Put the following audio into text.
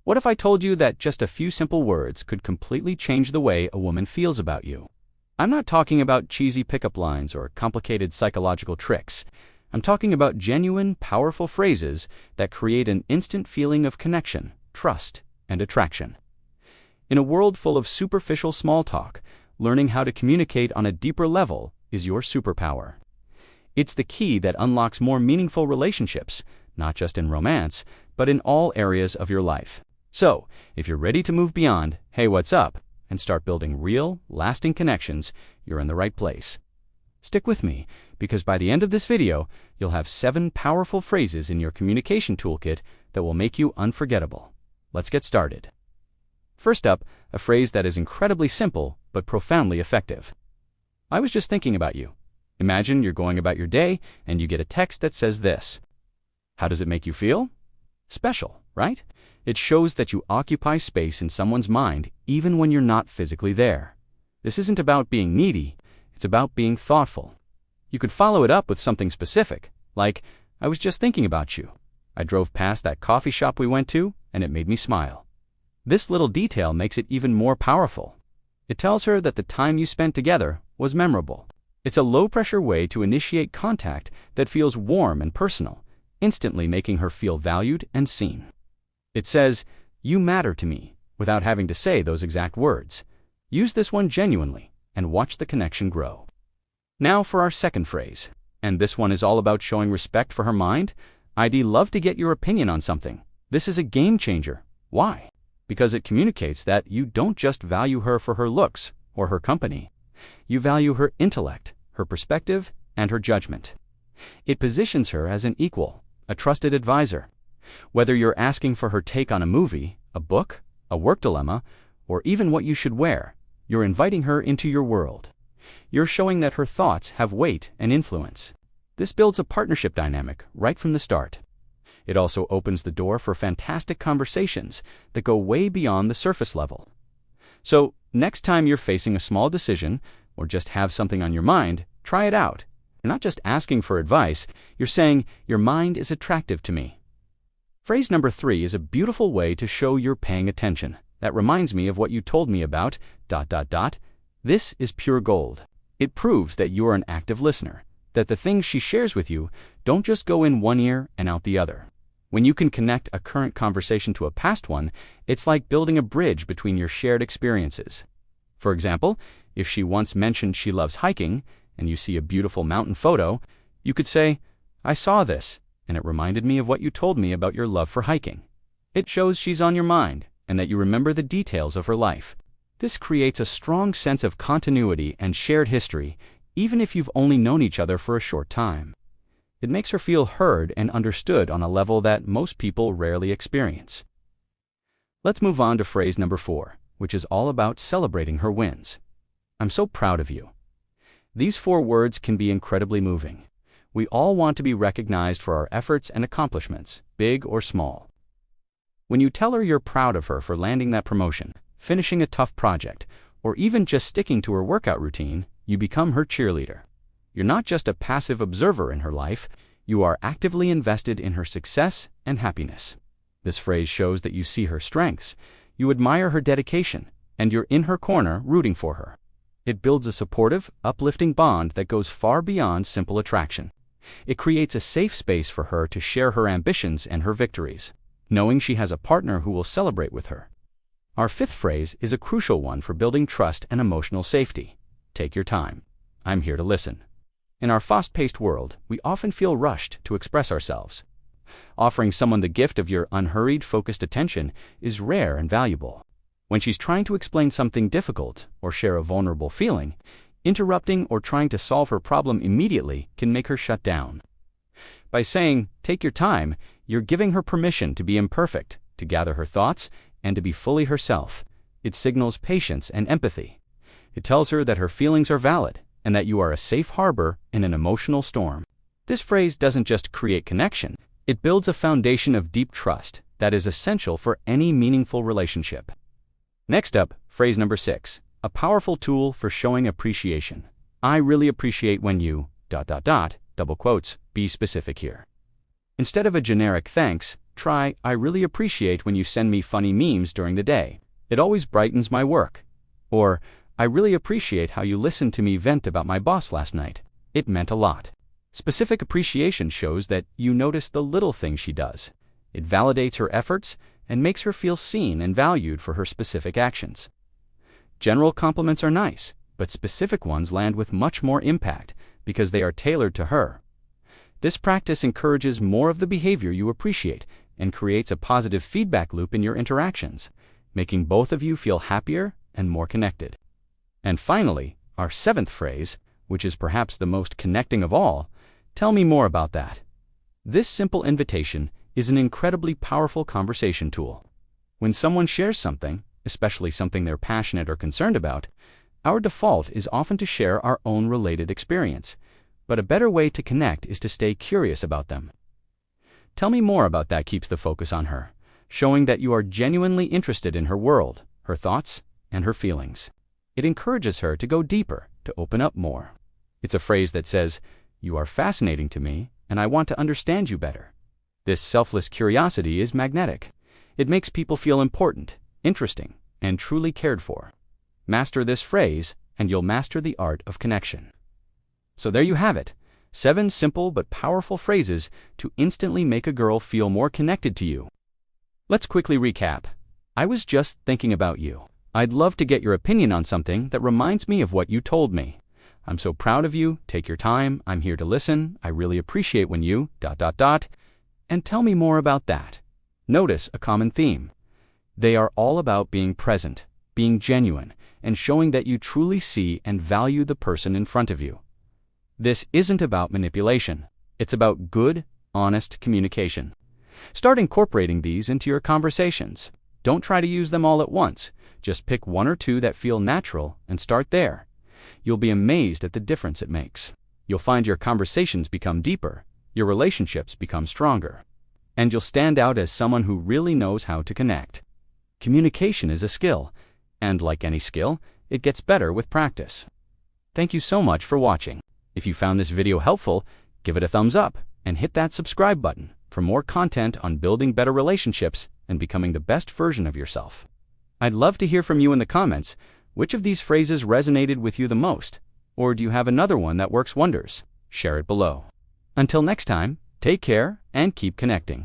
What if I told you that just a few simple words could completely change the way a woman feels about you? I'm not talking about cheesy pickup lines or complicated psychological tricks. I'm talking about genuine, powerful phrases that create an instant feeling of connection, trust, and attraction. In a world full of superficial small talk, learning how to communicate on a deeper level is your superpower. It's the key that unlocks more meaningful relationships, not just in romance, but in all areas of your life. So, if you're ready to move beyond, "Hey, what's up?" and start building real, lasting connections, you're in the right place. Stick with me, because by the end of this video, you'll have 7 powerful phrases in your communication toolkit that will make you unforgettable. Let's get started. First up, a phrase that is incredibly simple but profoundly effective. "I was just thinking about you." Imagine you're going about your day and you get a text that says this. How does it make you feel? Special, right? It shows that you occupy space in someone's mind even when you're not physically there. This isn't about being needy, it's about being thoughtful. You could follow it up with something specific, like, "I was just thinking about you. I drove past that coffee shop we went to, and it made me smile." This little detail makes it even more powerful. It tells her that the time you spent together was memorable. It's a low-pressure way to initiate contact that feels warm and personal, instantly making her feel valued and seen. It says, "You matter to me," without having to say those exact words. Use this one genuinely and watch the connection grow. Now for our second phrase, and this one is all about showing respect for her mind. I'd love to get your opinion on something. This is a game changer. Why? Because it communicates that you don't just value her for her looks or her company. You value her intellect, her perspective, and her judgment. It positions her as an equal, a trusted advisor. Whether you're asking for her take on a movie, a book, a work dilemma, or even what you should wear, you're inviting her into your world. You're showing that her thoughts have weight and influence. This builds a partnership dynamic right from the start. It also opens the door for fantastic conversations that go way beyond the surface level. So, next time you're facing a small decision, or just have something on your mind, try it out. You're not just asking for advice, you're saying, "Your mind is attractive to me." Phrase number 3 is a beautiful way to show you're paying attention. That reminds me of what you told me about ... This is pure gold. It proves that you're an active listener, that the things she shares with you don't just go in one ear and out the other. When you can connect a current conversation to a past one, it's like building a bridge between your shared experiences. For example, if she once mentioned she loves hiking, and you see a beautiful mountain photo, you could say, "I saw this, and it reminded me of what you told me about your love for hiking." It shows she's on your mind, and that you remember the details of her life. This creates a strong sense of continuity and shared history, even if you've only known each other for a short time. It makes her feel heard and understood on a level that most people rarely experience. Let's move on to phrase number 4, which is all about celebrating her wins. "I'm so proud of you." These 4 words can be incredibly moving. We all want to be recognized for our efforts and accomplishments, big or small. When you tell her you're proud of her for landing that promotion, finishing a tough project, or even just sticking to her workout routine, you become her cheerleader. You're not just a passive observer in her life, you are actively invested in her success and happiness. This phrase shows that you see her strengths, you admire her dedication, and you're in her corner rooting for her. It builds a supportive, uplifting bond that goes far beyond simple attraction. It creates a safe space for her to share her ambitions and her victories, knowing she has a partner who will celebrate with her. Our 5th phrase is a crucial one for building trust and emotional safety. Take your time. I'm here to listen. In our fast-paced world, we often feel rushed to express ourselves. Offering someone the gift of your unhurried, focused attention is rare and valuable. When she's trying to explain something difficult or share a vulnerable feeling, interrupting or trying to solve her problem immediately can make her shut down. By saying, "Take your time," you're giving her permission to be imperfect, to gather her thoughts, and to be fully herself. It signals patience and empathy. It tells her that her feelings are valid and that you are a safe harbor in an emotional storm. This phrase doesn't just create connection, it builds a foundation of deep trust that is essential for any meaningful relationship. Next up, phrase number 6, a powerful tool for showing appreciation. "I really appreciate when you ... double quotes, be specific here." Instead of a generic thanks, Try, "I really appreciate when you send me funny memes during the day. It always brightens my work." Or, "I really appreciate how you listened to me vent about my boss last night. It meant a lot." Specific appreciation shows that you notice the little things she does. It validates her efforts and makes her feel seen and valued for her specific actions. General compliments are nice, but specific ones land with much more impact because they are tailored to her. This practice encourages more of the behavior you appreciate and creates a positive feedback loop in your interactions, making both of you feel happier and more connected. And finally, our seventh phrase, which is perhaps the most connecting of all, "Tell me more about that." This simple invitation is an incredibly powerful conversation tool. When someone shares something, especially something they're passionate or concerned about, our default is often to share our own related experience, but a better way to connect is to stay curious about them. "Tell me more about that" keeps the focus on her, showing that you are genuinely interested in her world, her thoughts, and her feelings. It encourages her to go deeper, to open up more. It's a phrase that says, "You are fascinating to me, and I want to understand you better." This selfless curiosity is magnetic. It makes people feel important, interesting, and truly cared for. Master this phrase, and you'll master the art of connection. So there you have it, 7 simple but powerful phrases to instantly make a girl feel more connected to you. Let's quickly recap. "I was just thinking about you." "I'd love to get your opinion on something that reminds me of what you told me." "I'm so proud of you. Take your time. I'm here to listen. I really appreciate when you ... And tell me more about that." Notice a common theme. They are all about being present, being genuine, and showing that you truly see and value the person in front of you. This isn't about manipulation. It's about good, honest communication. Start incorporating these into your conversations. Don't try to use them all at once. Just pick 1 or 2 that feel natural and start there. You'll be amazed at the difference it makes. You'll find your conversations become deeper, your relationships become stronger, and you'll stand out as someone who really knows how to connect. Communication is a skill, and like any skill, it gets better with practice. Thank you so much for watching. If you found this video helpful, give it a thumbs up and hit that subscribe button for more content on building better relationships and becoming the best version of yourself. I'd love to hear from you in the comments. Which of these phrases resonated with you the most? Or do you have another one that works wonders? Share it below. Until next time, take care and keep connecting.